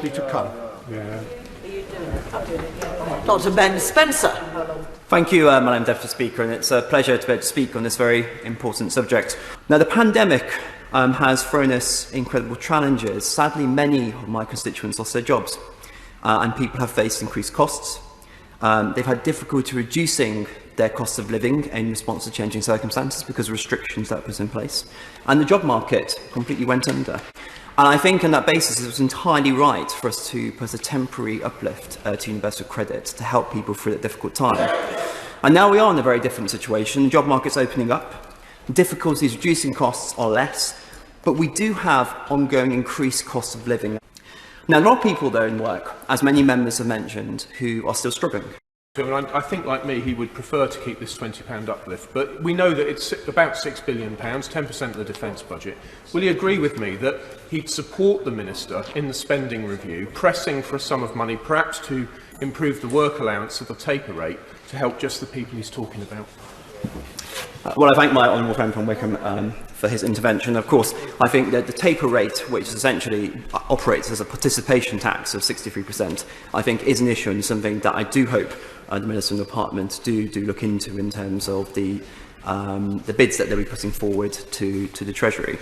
likely to come. Dr. Ben Spencer. Thank you, Madam Deputy Speaker, and it's a pleasure to be able to speak on this very important subject. Now, the pandemic has thrown us incredible challenges. Sadly, many of my constituents lost their jobs, and people have faced increased costs. They've had difficulty reducing their cost of living in response to changing circumstances because of restrictions that was in place. And the job market completely went under. And I think on that basis it was entirely right for us to put a temporary uplift to universal credit to help people through that difficult time. And now we are in a very different situation. The job market's opening up. Difficulties reducing costs are less, but we do have ongoing increased cost of living. Now, there are people, though, in work, as many members have mentioned, who are still struggling. I think, like me, he would prefer to keep this £20 uplift, but we know that it's about £6 billion, 10% of the defence budget. Will he agree with me that he'd support the Minister in the spending review, pressing for a sum of money, perhaps to improve the work allowance of the taper rate, to help just the people he's talking about? Well, I thank my honourable friend from Wickham for his intervention. Of course, I think that the taper rate, which essentially operates as a participation tax of 63%, I think is an issue and something that I do hope the Minister and the Department do look into in terms of the bids that they'll be putting forward to the Treasury.